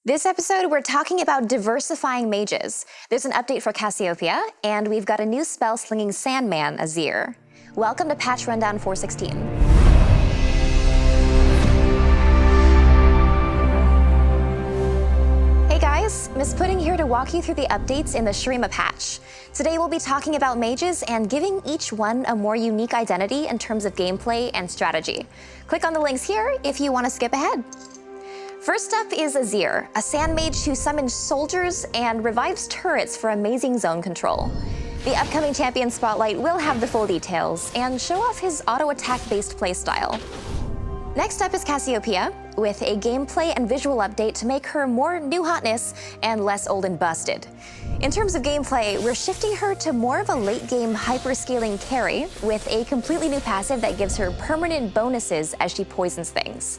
This episode, we're talking about diversifying mages. There's an update for Cassiopeia, and we've got a new spell-slinging Sandman, Azir. Welcome to Patch Rundown 416. Hey guys, Miss Pudding here to walk you through the updates in the Shurima patch. Today we'll be talking about mages and giving each one a more unique identity in terms of gameplay and strategy. Click on the links here if you want to skip ahead. First up is Azir, a sand mage who summons soldiers and revives turrets for amazing zone control. The upcoming champion spotlight will have the full details and show off his auto-attack-based playstyle. Next up is Cassiopeia, with a gameplay and visual update to make her more new hotness and less old and busted. In terms of gameplay, we're shifting her to more of a late-game hyper-scaling carry with a completely new passive that gives her permanent bonuses as she poisons things.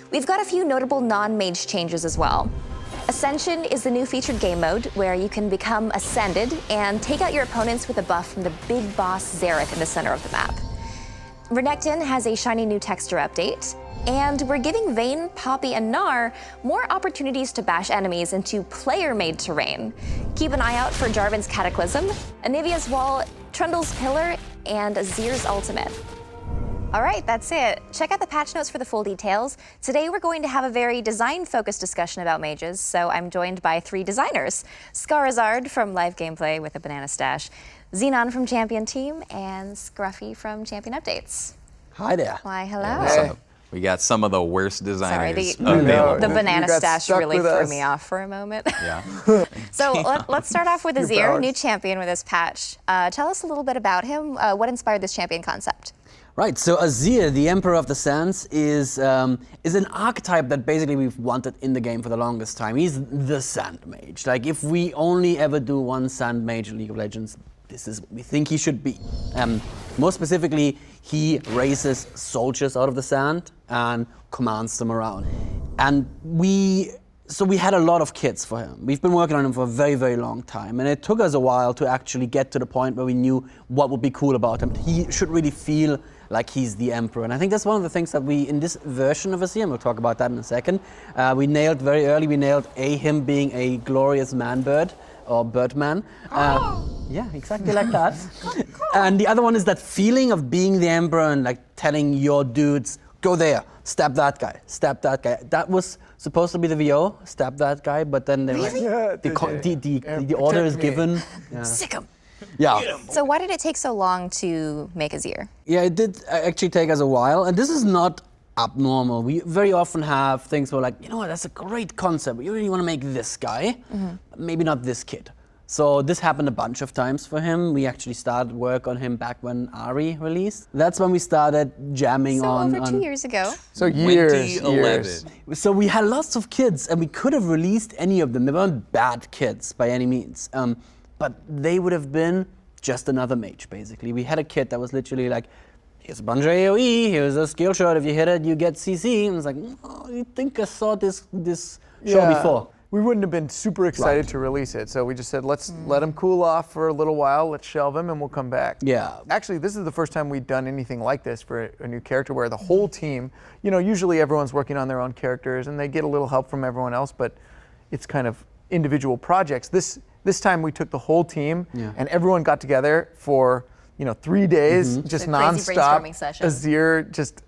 We've got a few notable non-mage changes as well. Ascension is the new featured game mode where you can become ascended and take out your opponents with a buff from the big boss Xerath in the center of the map. Renekton has a shiny new texture update, and we're giving Vayne, Poppy, and Gnar more opportunities to bash enemies into player-made terrain. Keep an eye out for Jarvan's Cataclysm, Anivia's Wall, Trundle's Pillar, and Azir's Ultimate. All right, that's it. Check out the patch notes for the full details. Today we're going to have a very design-focused discussion about mages, so I'm joined by three designers. Scarizard from Live Gameplay with a banana stash, Xenon from Champion Team, and Scruffy from Champion Updates. Hi there. Why, hello. Hey. We got some of the worst designers Sorry, available. the banana stash really threw me off for a moment. Yeah. So let's start off with Azir, new champion with this patch. Tell us a little bit about him. What inspired this champion concept? Right, so Azir, the Emperor of the Sands, is an archetype that basically we've wanted in the game for the longest time. He's the Sand Mage. Like, if we only ever do one Sand Mage in League of Legends, this is what we think he should be. More specifically, he raises soldiers out of the sand and commands them around. And so we had a lot of kits for him. We've been working on him for a very, very long time. And it took us a while to actually get to the point where we knew what would be cool about him. He should really feel like he's the Emperor. And I think that's one of the things that we, in this version of Azir, and we'll talk about that in a second, we nailed very early. We nailed him being a glorious man-bird, or birdman. Yeah, exactly like that. And the other one is that feeling of being the Emperor and like telling your dudes, go there, stab that guy, stab that guy. That was supposed to be the VO, stab that guy, but then they were like, the order is given. Yeah. Sick him. Yeah. So why did it take so long to make Azir? Yeah, it did actually take us a while, and this is not abnormal. We very often have things where like, you know what, that's a great concept. We really want to make this guy, maybe not this kid. So this happened a bunch of times for him. We actually started work on him back when Ari released. That's when we started jamming on. So over 2 years ago. So years. 2011. So we had lots of kids, and we could have released any of them. They weren't bad kids by any means, but they would have been just another mage, basically. We had a kit that was literally like, here's a bunch of AoE, here's a skill shot, if you hit it, you get CC. And it's like, oh, you think I saw this show before. We wouldn't have been super excited to release it, so we just said, let's let him cool off for a little while, let's shelve him, and we'll come back. Yeah. Actually, this is the first time we've done anything like this for a new character where the whole team, you know, usually everyone's working on their own characters and they get a little help from everyone else, but it's kind of individual projects. This time we took the whole team and everyone got together for 3 days, just nonstop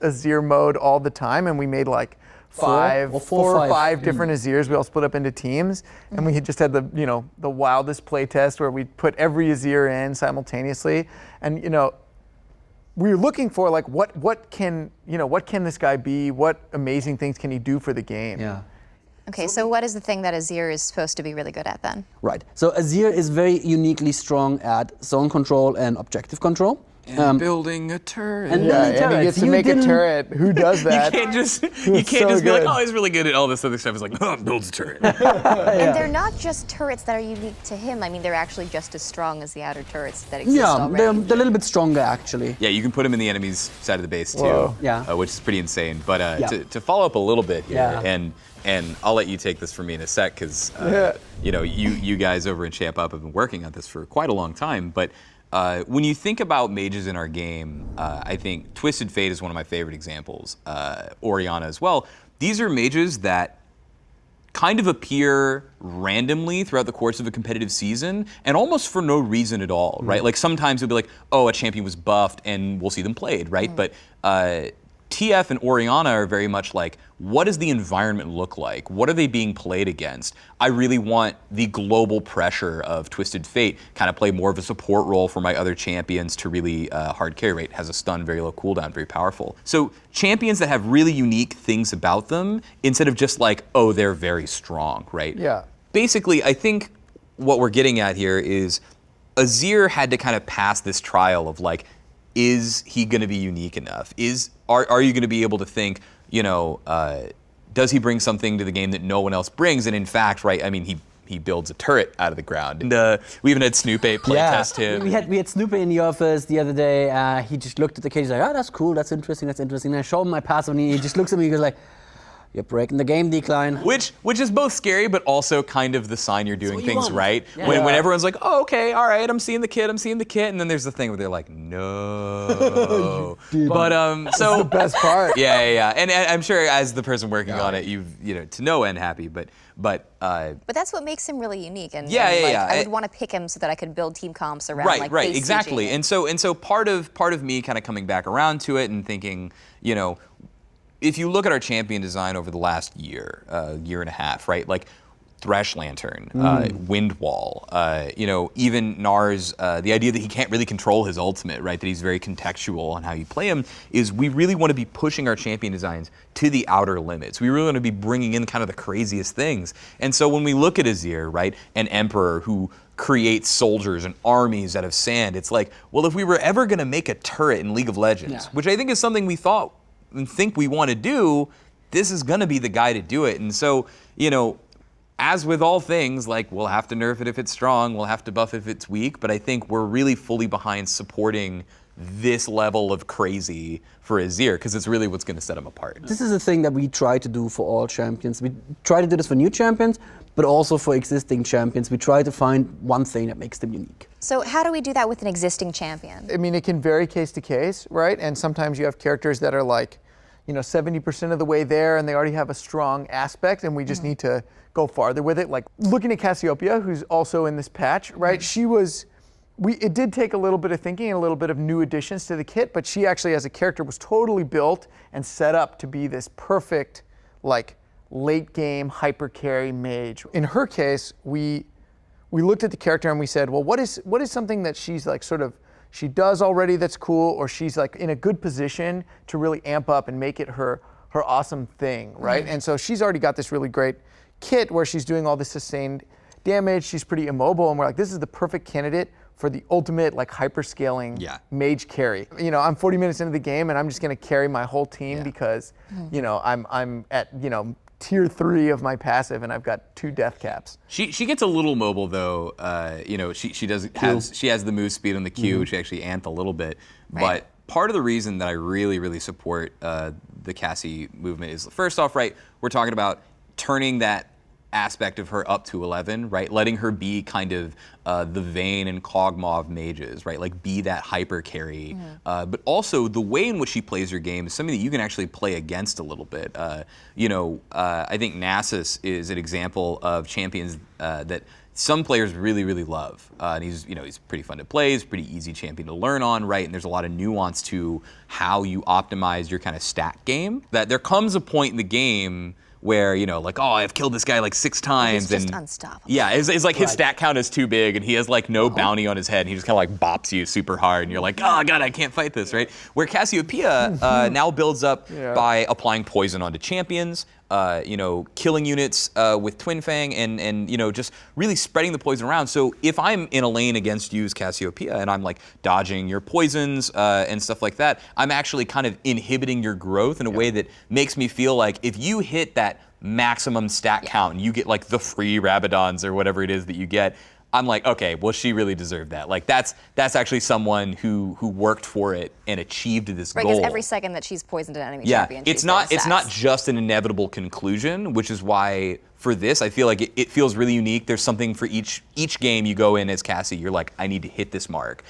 Azir mode all the time, and we made like four or five different Azirs. We all split up into teams, and we had just had the wildest play test where we put every Azir in simultaneously, and we were looking for like what can this guy be? What amazing things can he do for the game? Yeah. Okay, so what is the thing that Azir is supposed to be really good at then? Right. So Azir is very uniquely strong at zone control and objective control. And building a turret. And he gets to make a turret. Who does that? You can't just be like, oh, he's really good at all this other stuff. It's like, oh, builds a turret. And they're not just turrets that are unique to him. I mean, they're actually just as strong as the outer turrets that exist already. Yeah, they're a little bit stronger actually. Yeah, you can put him in the enemy's side of the base too. Whoa. Yeah. Which is pretty insane. But to follow up a little bit here, and I'll let you take this from me in a sec, because you guys over in Champ Up have been working on this for quite a long time. But when you think about mages in our game, I think Twisted Fate is one of my favorite examples. Orianna as well. These are mages that kind of appear randomly throughout the course of a competitive season and almost for no reason at all, right? Like sometimes it'll be like, oh, a champion was buffed and we'll see them played, right? But TF and Orianna are very much like, what does the environment look like? What are they being played against? I really want the global pressure of Twisted Fate kind of play more of a support role for my other champions to really hard carry rate, has a stun, very low cooldown, very powerful. So champions that have really unique things about them instead of just like, oh, they're very strong, right? Yeah. Basically, I think what we're getting at here is Azir had to kind of pass this trial of like, is he going to be unique enough? Are you going to be able to think, does he bring something to the game that no one else brings? And in fact, right, I mean, he builds a turret out of the ground. And we even had Snoopy playtest him. We had Snoopy in the office the other day. He just looked at the cage, he's like, oh, that's cool, that's interesting. And I show him my passive, and he just looks at me, he goes like, you're breaking the game decline. Which is both scary, but also kind of the sign you're doing things right. Yeah. When everyone's like, oh, okay, all right, I'm seeing the kit, and then there's the thing where they're like, no. But so That's the best part. Yeah. And I'm sure as the person working on it, you've to no end happy, but that's what makes him really unique. And Yeah. I would want to pick him so that I could build team comps around right, face exactly. sieging. And so part of me kind of coming back around to it and thinking, if you look at our champion design over the last year and a half, right? Like Thresh Lantern, Windwall, even Gnar's, the idea that he can't really control his ultimate, right? That he's very contextual on how you play him, is we really want to be pushing our champion designs to the outer limits. We really want to be bringing in kind of the craziest things. And so when we look at Azir, right, an Emperor who creates soldiers and armies out of sand, it's like, well, if we were ever going to make a turret in League of Legends, which I think is something we thought and think we want to do, this is going to be the guy to do it. And so, as with all things, like we'll have to nerf it if it's strong, we'll have to buff if it's weak, but I think we're really fully behind supporting this level of crazy for Azir, because it's really what's going to set him apart. This is a thing that we try to do for all champions. We try to do this for new champions, but also for existing champions. We try to find one thing that makes them unique. So how do we do that with an existing champion? I mean, it can vary case to case, right? And sometimes you have characters that are like, 70% of the way there and they already have a strong aspect and we just need to go farther with it. Like looking at Cassiopeia, who's also in this patch, right? It did take a little bit of thinking and a little bit of new additions to the kit, but she actually as a character was totally built and set up to be this perfect, like late game hyper carry mage. In her case, we looked at the character and we said, well, what is something that she's like sort of, she does already that's cool, or she's like in a good position to really amp up and make it her awesome thing, right? And so she's already got this really great kit where she's doing all this sustained damage, she's pretty immobile, and we're like, this is the perfect candidate for the ultimate like hyper-scaling mage carry. I'm 40 minutes into the game and I'm just gonna carry my whole team because, I'm at, tier 3 of my passive and I've got 2 death caps. She gets a little mobile though. She has the move speed on the Q. She actually ant a little bit. But part of the reason that I really, really support the Cassie movement is, first off, right, we're talking about turning that aspect of her up to 11, right? Letting her be kind of the Vayne and Kog'Maw of mages, right? Like be that hyper carry. But also the way in which she plays her game is something that you can actually play against a little bit. I think Nasus is an example of champions that some players really, really love. And he's pretty fun to play, he's a pretty easy champion to learn on, right? And there's a lot of nuance to how you optimize your kind of stat game. That there comes a point in the game where, like, oh, I've killed this guy like 6 times. He's just unstoppable. Yeah, it's like his stat count is too big and he has like no bounty on his head and he just kind of like bops you super hard and you're like, oh God, I can't fight this, right? Where Cassiopeia now builds up by applying poison onto champions, killing units with Twin Fang and just really spreading the poison around. So if I'm in a lane against you as Cassiopeia and I'm like dodging your poisons and stuff like that, I'm actually kind of inhibiting your growth in a way that makes me feel like if you hit that maximum stat count and you get like the free Rabadons or whatever it is that you get, I'm like, okay, well, she really deserved that. Like that's actually someone who worked for it and achieved this goal. Because every second that she's poisoned an enemy champion, it's not just an inevitable conclusion, which is why for this, I feel like it feels really unique. There's something for each game you go in as Cassie. You're like, I need to hit this mark.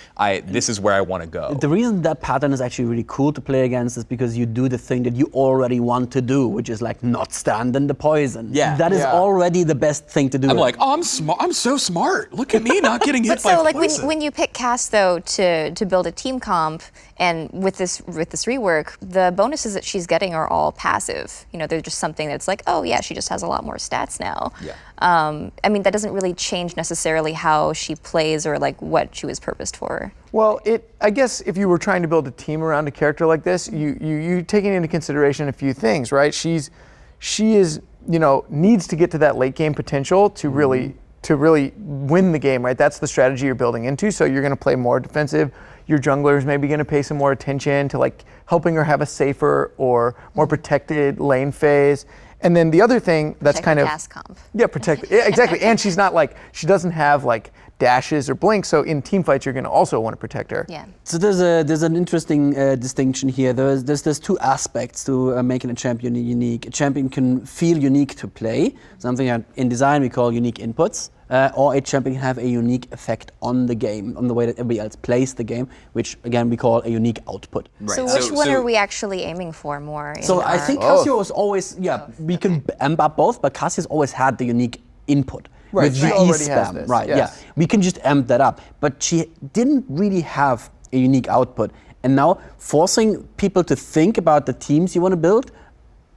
This is where I want to go. The reason that pattern is actually really cool to play against is because you do the thing that you already want to do, which is like not stand in the poison. Yeah. That is already the best thing to do. I'm like, oh, I'm smart. I'm so smart. Look at me not getting hit by so like poison. when you pick Cass though to build a team comp, and with this rework, the bonuses that she's getting are all passive. You know, they're just something that's like, oh yeah, she just has a lot more stats now. Yeah. I mean, that doesn't really change necessarily how she plays or like what she was purposed for. Well, I guess if you were trying to build a team around a character like this, you taking into consideration a few things, right? She is, needs to get to that late game potential to really win the game, right? That's the strategy you're building into. So you're going to play more defensive. Your jungler is maybe going to pay some more attention to like helping her have a safer or more protected lane phase. And then the other thing that's kind of Cass comp. Yeah, exactly. And she's not like, she doesn't have like dashes or blinks. So in team fights, you're going to also want to protect her. Yeah. So there's an interesting distinction here. There's two aspects to making a champion unique. A champion can feel unique to play, something that in design we call unique inputs, or a champion can have a unique effect on the game, on the way that everybody else plays the game, which again we call a unique output. Right. So which one are we actually aiming for more? So I think Cassio was always, we can amp up both, but Cassio's always had the unique input. Right, with she the already has spam, this, right? yes. Yeah, we can just amp that up. But she didn't really have a unique output, and now forcing people to think about the teams you want to build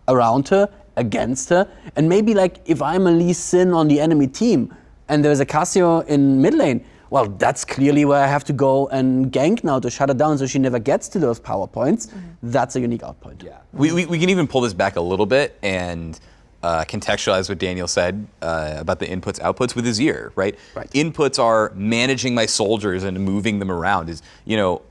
around her, against her, and maybe like if I'm a Lee Sin on the enemy team, and there's a Cassio in mid lane. Well, that's clearly where I have to go and gank now to shut her down so she never gets to those power points. That's a unique output. Yeah. We can even pull this back a little bit and contextualize what Daniel said about the inputs, outputs with Azir, right? Inputs are managing my soldiers and moving them around.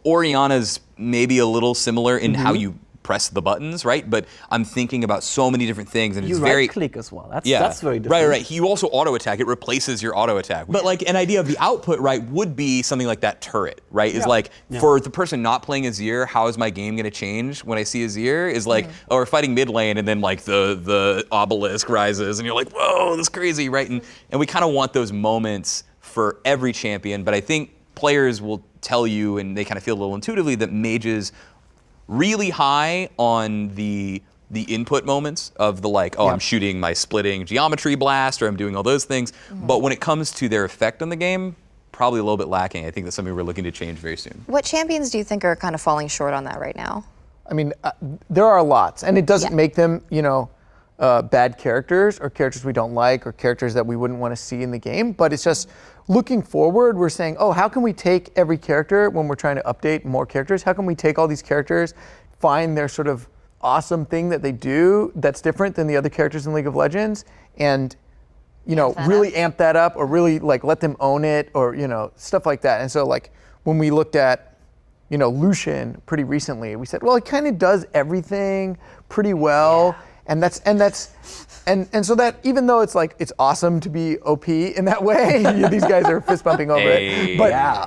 Orianna's maybe a little similar in how you press the buttons, right? But I'm thinking about so many different things, and You it's very right-click as well. That's very different. Right. You also auto attack. It replaces your auto attack. But like an idea of the output, right, would be something like that turret, right? Is like for the person not playing Azir, how is my game going to change when I see Azir? Is like, oh, we're fighting mid lane, and then like the obelisk rises, and you're like, whoa, this is crazy, right? And we kind of want those moments for every champion. But I think players will tell you, and they kind of feel a little intuitively, that mages really high on the input moments of the like, I'm shooting my splitting geometry blast, or I'm doing all those things. But when it comes to their effect on the game, probably a little bit lacking. I think that's something we're looking to change very soon. What champions do you think are kind of falling short on that right now? I mean, there are lots, and it doesn't make them, bad characters or characters we don't like or characters that we wouldn't want to see in the game. But it's just looking forward, we're saying, how can we take every character when we're trying to update more characters? How can we take all these characters, find their sort of awesome thing that they do that's different than the other characters in League of Legends, and really amp that up, or really like let them own it, or stuff like that. And so like when we looked at Lucian pretty recently, we said, well, it kind of does everything pretty well. And so that even though it's like it's awesome to be OP in that way, these guys are fist bumping over it.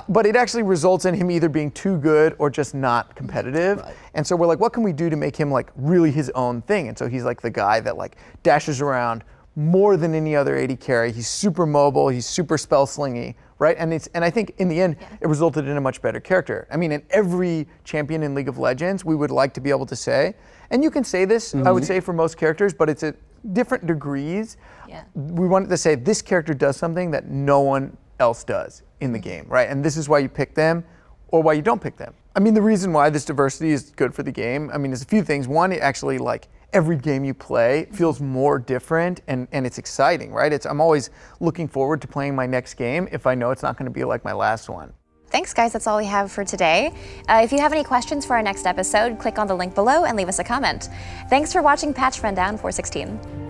But it actually results in him either being too good or just not competitive. Right. And so we're like, what can we do to make him like really his own thing? And so he's like the guy that like dashes around more than any other AD carry. He's super mobile. He's super spell slingy, right? And I think in the end, it resulted in a much better character. I mean, in every champion in League of Legends, we would like to be able to say, and you can say this, I would say, for most characters, but it's at different degrees. Yeah. We wanted to say this character does something that no one else does in the game, right? And this is why you pick them or why you don't pick them. I mean, the reason why this diversity is good for the game, I mean, there's a few things. One, it actually, like, every game you play feels more different, and it's exciting, right? I'm always looking forward to playing my next game if I know it's not going to be like my last one. Thanks, guys. That's all we have for today. If you have any questions for our next episode, click on the link below and leave us a comment. Thanks for watching Patch Rundown 416.